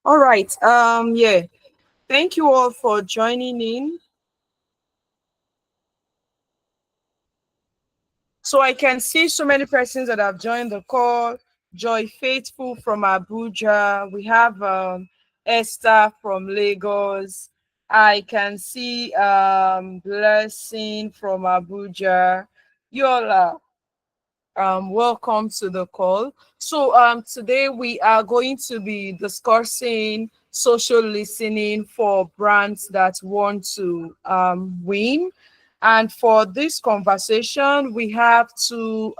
All right. Yeah. Thank you all for joining in. So I can see so many persons that have joined the call. Joy Faithful from Abuja. We have Esther from Lagos. I can see Blessing from Abuja. Yola, welcome to the call. So today we are going to be discussing social listening for brands that want to win. And for this conversation, we have two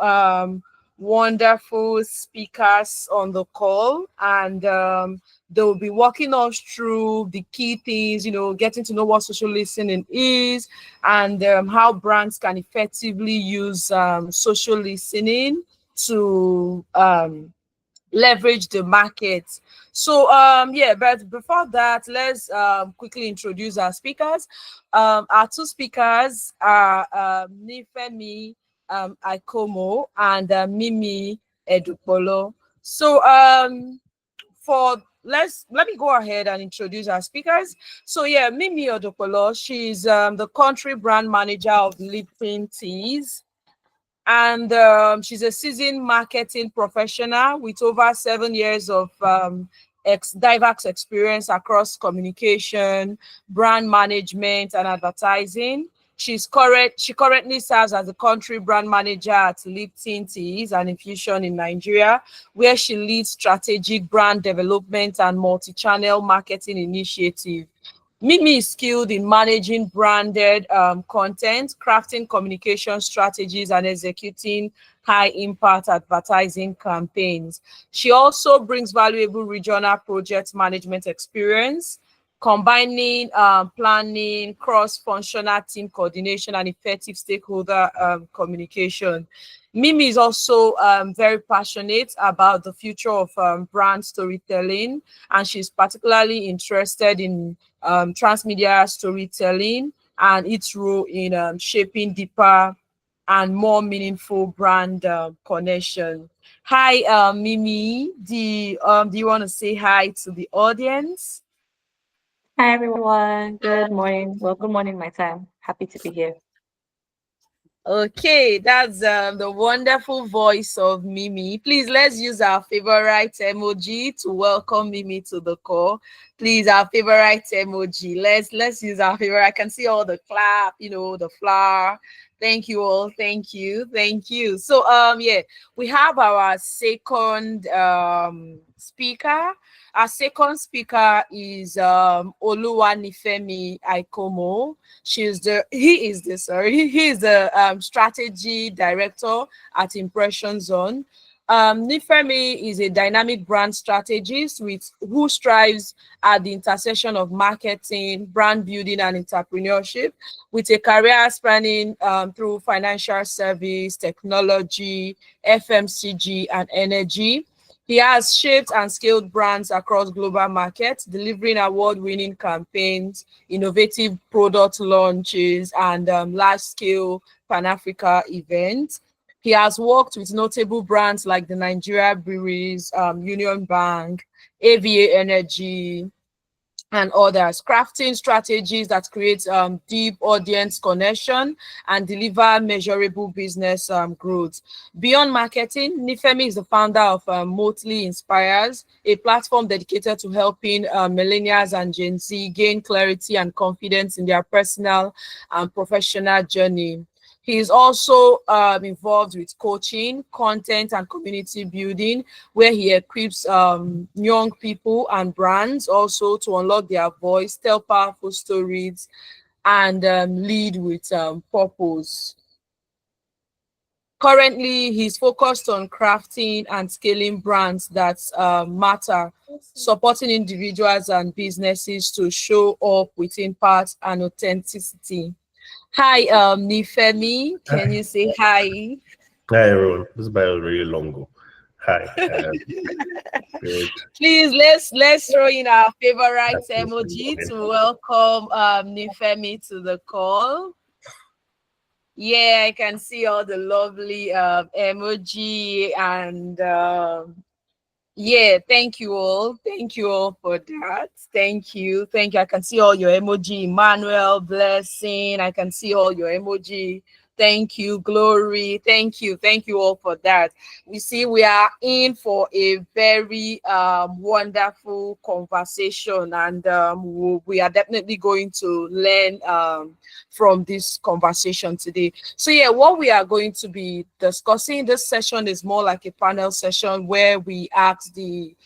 wonderful speakers on the call, and they will be walking us through the key things, getting to know what social listening is, and how brands can effectively use social listening to leverage the market. So yeah, but before that, let's quickly introduce our speakers. Our two speakers are Nifemi Aikomo and Mimi Edupolo. So for let me go ahead and introduce our speakers. So yeah, Mimi Odopolo, she's the country brand manager of Lipton Teas, and she's a seasoned marketing professional with over 7 years of diverse experience across communication, brand management, and advertising. She currently serves as the country brand manager at Lipton Teas and Infusion in Nigeria, where she leads strategic brand development and multi-channel marketing initiative. Mimi is skilled in managing branded content, crafting communication strategies, and executing high-impact advertising campaigns. She also brings valuable regional project management experience, combining planning, cross-functional team coordination, and effective stakeholder communication. Mimi is also very passionate about the future of brand storytelling, and she's particularly interested in transmedia storytelling and its role in shaping deeper and more meaningful brand connection. Hi, Mimi. Do you want to say hi to the audience? Hi everyone. Good morning. Well, good morning my time. Happy to be here. Okay, that's the wonderful voice of Mimi. Please, let's use our favorite emoji to welcome Mimi to the call. Please, our favorite emoji. Let's use our favorite. I can see all the clap, the flower. Thank you all. Thank you. Thank you. So yeah, we have our second speaker. Our second speaker is Oluwanifemi Aikomo. He is the strategy director at Impression Zone. Nifemi is a dynamic brand strategist who strives at the intersection of marketing, brand building, and entrepreneurship, with a career spanning through financial service, technology, FMCG, and energy. He has shaped and scaled brands across global markets, delivering award-winning campaigns, innovative product launches, and large-scale Pan-Africa events. He has worked with notable brands like the Nigeria Breweries, Union Bank, AVA Energy, and others, crafting strategies that create deep audience connection and deliver measurable business growth. Beyond marketing, Nifemi is the founder of Motely Inspires, a platform dedicated to helping millennials and Gen Z gain clarity and confidence in their personal and professional journey. He is also involved with coaching, content, and community building, where he equips young people and brands also to unlock their voice, tell powerful stories, and lead with purpose. Currently, he's focused on crafting and scaling brands that matter, supporting individuals and businesses to show up with impact and authenticity. Hi, Nifemi. Can Hi. you say hi? Hi everyone. This bio is really long. Hi. Good. Please let's throw in our favorite Happy emoji morning. to welcome Nifemi to the call. Yeah, I can see all the lovely emoji, and Yeah, thank you all. Thank you all for that. Thank you. Thank you. I can see all your emoji. Emmanuel, blessing. I can see all your emoji. Thank you, Glory. Thank you. Thank you all for that. We see we are in for a very wonderful conversation, and we are definitely going to learn from this conversation today. So yeah, what we are going to be discussing this session is more like a panel session where we ask the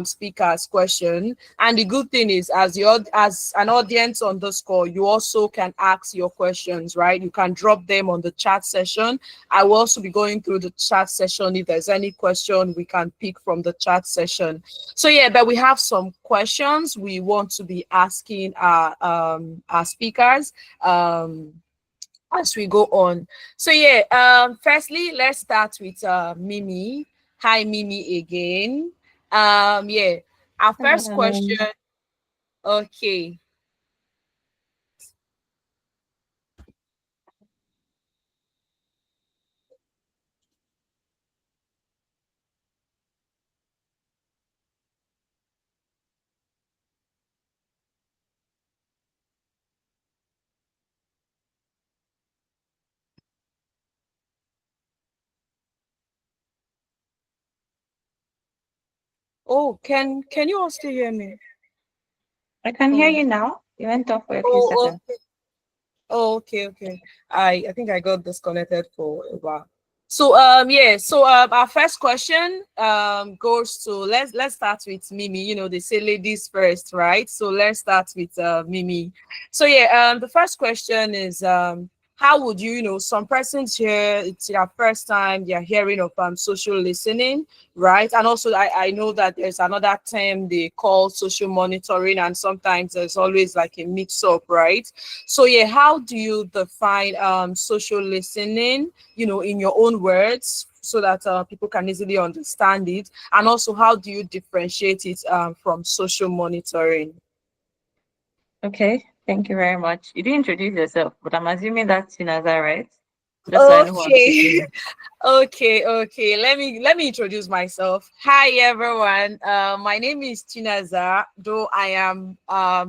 speakers question. And the good thing is, as an audience on this call, you also can ask your questions, right? You can drop them on the chat session. I will also be going through the chat session. If there's any question, we can pick from the chat session. So yeah, but we have some questions we want to be asking our speakers as we go on. So yeah, firstly, let's start with Mimi. Hi, Mimi again. Yeah, our first question. Okay. Oh, can you all still hear me? I can hear Oh, you now. You went off for a few oh, seconds. okay. Oh, okay, okay. I think I got disconnected for a while. So yeah, so our first question goes to let's start with Mimi. You know, they say ladies first, right? So let's start with Mimi. So yeah, the first question is how would you, you know, some persons here, it's their first time they're hearing of social listening, right? And also I know that there's another term they call social monitoring, and sometimes there's always like a mix up, right? So yeah, how do you define social listening, you know, in your own words, so that people can easily understand it? And also, how do you differentiate it from social monitoring? Okay, thank you very much. You didn't introduce yourself, but I'm assuming that's Chinaza, right? Just so I know who I'm Okay. speaking with. Okay. Let me introduce myself. Hi everyone. My name is Chinaza, though I am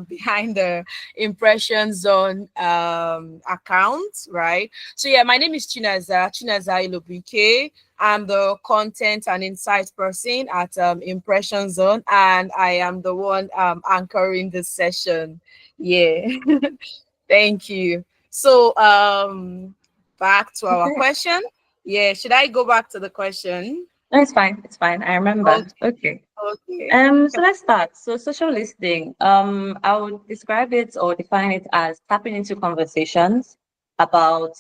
behind the Impression Zone account, right? So yeah, my name is Chinaza Ilobike. I'm the content and insight person at Impression Zone, and I am the one anchoring this session. Yeah. Thank you. So back to our Okay. question. Yeah, should I go back to the question? No, it's fine. It's fine. I remember. Okay, Okay. okay. So let's start. So social listening, I would describe it or define it as tapping into conversations about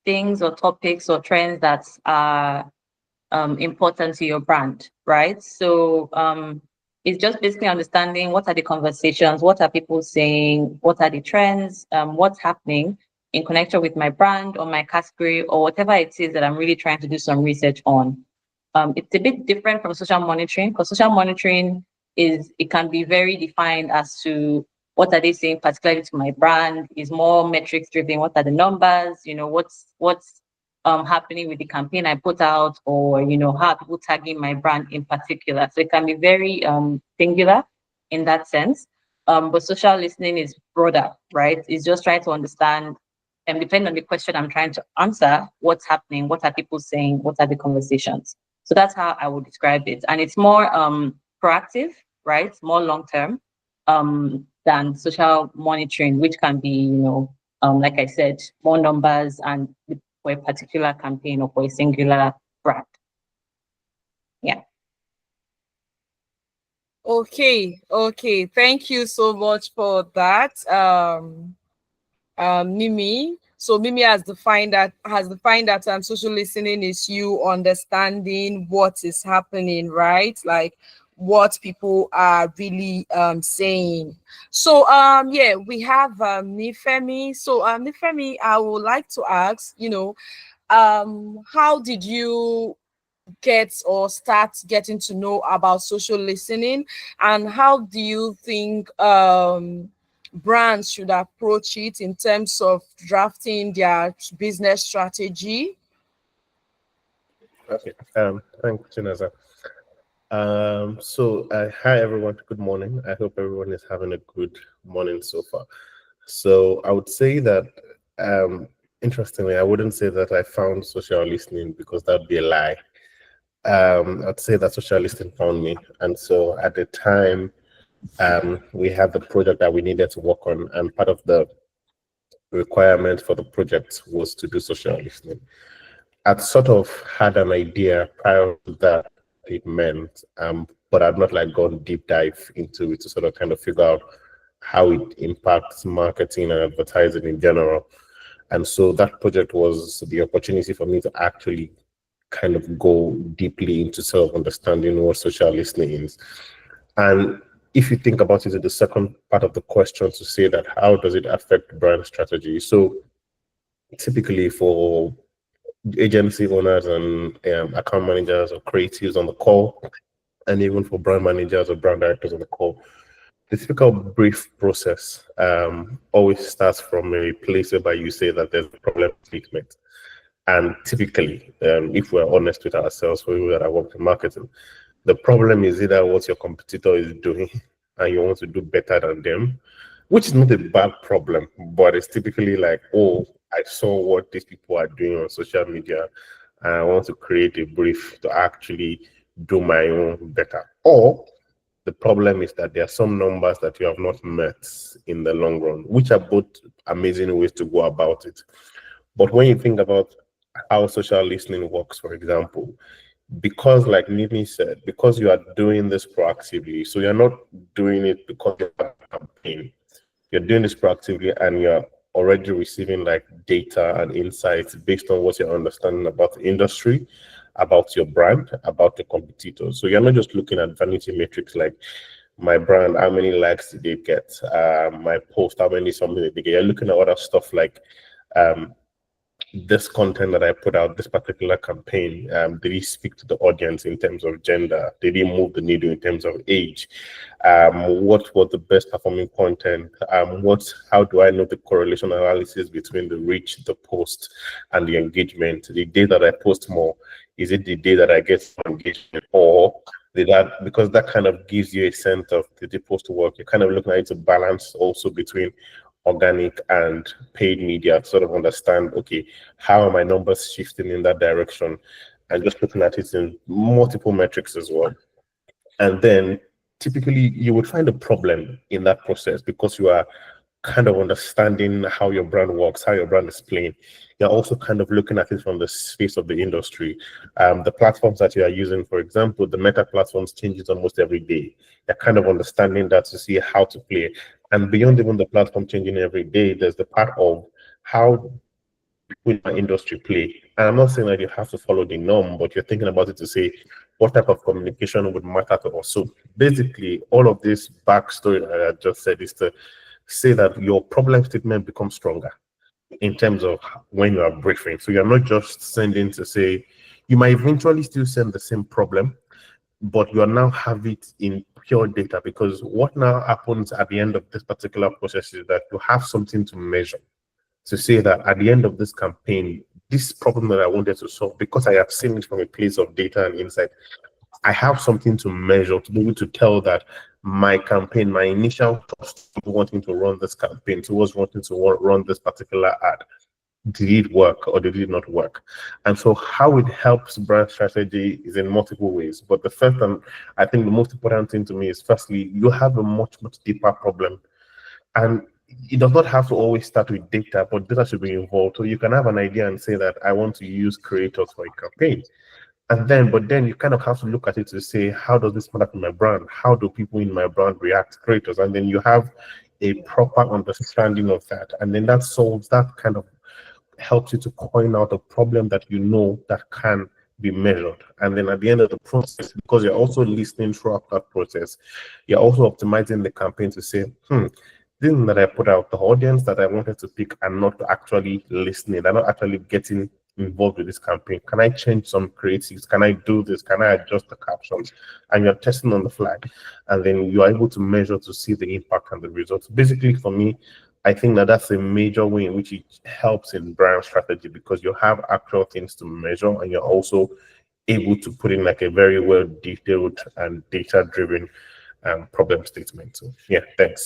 things or topics or trends that are important to your brand, right? So it's just basically understanding what are the conversations, what are people saying, what are the trends, what's happening in connection with my brand or my category or whatever it is that I'm really trying to do some research on. It's a bit different from social monitoring because social monitoring it can be very defined as to what are they saying particularly to my brand, is more metrics driven, what are the numbers, what's happening with the campaign I put out, or how are people tagging my brand in particular. So it can be very singular in that sense. But social listening is broader, right? It's just trying to understand, and depending on the question I'm trying to answer, what's happening, what are people saying, what are the conversations. So that's how I would describe it. And it's more proactive, right? More long term than social monitoring, which can be, like I said, more numbers and for a particular campaign or for a singular brand. Yeah. Okay. Thank you so much for that, Mimi. So Mimi has defined that social listening is you understanding what is happening, right? Like what people are really saying. So yeah, we have Nifemi. So Nifemi, I would like to ask, how did you get or start getting to know about social listening, and how do you think brands should approach it in terms of drafting their business strategy? Okay. Thanks, Chinasa. Hi everyone. Good morning. I hope everyone is having a good morning so far. So, I would say that, interestingly, I wouldn't say that I found social listening because that would be a lie. I'd say that social listening found me, and so at the time, we had the project that we needed to work on, and part of the requirement for the project was to do social listening. I'd sort of had an idea prior to that it meant, but I've not like gone deep dive into it to sort of kind of figure out how it impacts marketing and advertising in general. And so that project was the opportunity for me to actually kind of go deeply into sort of understanding what social listening is. And if you think about it, the second part of the question to say that how does it affect brand strategy? So typically for agency owners and account managers or creatives on the call, and even for brand managers or brand directors on the call, the typical brief process always starts from a place whereby you say that there's a problem statement. And typically, if we're honest with ourselves, for people that have worked in marketing, the problem is either what your competitor is doing and you want to do better than them, which is not a bad problem, but it's typically like, oh, I saw what these people are doing on social media and I want to create a brief to actually do my own better. Or the problem is that there are some numbers that you have not met in the long run, which are both amazing ways to go about it. But when you think about how social listening works, for example, because like Nini said, because you are doing this proactively, so you're not doing it because you have a campaign. You're doing this proactively and you're already receiving like data and insights based on what you're understanding about the industry, about your brand, about your competitors. So you're not just looking at vanity metrics like my brand, how many likes did they get? My post, how many something did they get? You're looking at other stuff like um, this content that I put out, this particular campaign, did he speak to the audience in terms of gender? Did he move the needle in terms of age? What was the best performing content? How do I know the correlation analysis between the reach, the post, and the engagement? The day that I post more, is it the day that I get more engagement? Or did that, because that kind of gives you a sense of did the post work? You're kind of looking at it to balance also between organic and paid media to sort of understand, okay, how are my numbers shifting in that direction? And just looking at it in multiple metrics as well. And then typically you would find a problem in that process because you are kind of understanding how your brand works, how your brand is playing. You're also kind of looking at it from the space of the industry. The platforms that you are using, for example, the Meta platforms changes almost every day. You're kind of understanding that to see how to play. And beyond even the platform changing every day, there's the part of how will my industry play. And I'm not saying that you have to follow the norm, but you're thinking about it to say what type of communication would matter to us. So basically, all of this backstory that I just said is to say that your problem statement becomes stronger in terms of when you are briefing. So you're not just sending to say, you might eventually still send the same problem, but you are now have it in pure data, because what now happens at the end of this particular process is that you have something to measure to say that at the end of this campaign, this problem that I wanted to solve, because I have seen it from a place of data and insight, I have something to measure to be able to tell that my campaign, my initial trust wanting to run this campaign, towards wanting to run this particular ad, did it work or did it not work? And so how it helps brand strategy is in multiple ways. But the first and I think the most important thing to me is firstly, you have a much, much deeper problem. And it does not have to always start with data, but data should be involved. So you can have an idea and say that I want to use creators for a campaign. But then you kind of have to look at it to say, how does this matter to my brand? How do people in my brand react to creators? And then you have a proper understanding of that. And then that solves that kind of helps you to coin out a problem that you know that can be measured. And then at the end of the process, because you're also listening throughout that process, you're also optimizing the campaign to say, this thing that I put out, the audience that I wanted to pick are not actually listening. They're not actually getting involved with this campaign. Can I change some creatives? Can I do this? Can I adjust the captions? And you're testing on the fly. And then you're able to measure to see the impact and the results. Basically, for me, I think that that's a major way in which it helps in brand strategy, because you have actual things to measure and you're also able to put in like a very well detailed and data driven problem statement. So yeah, thanks.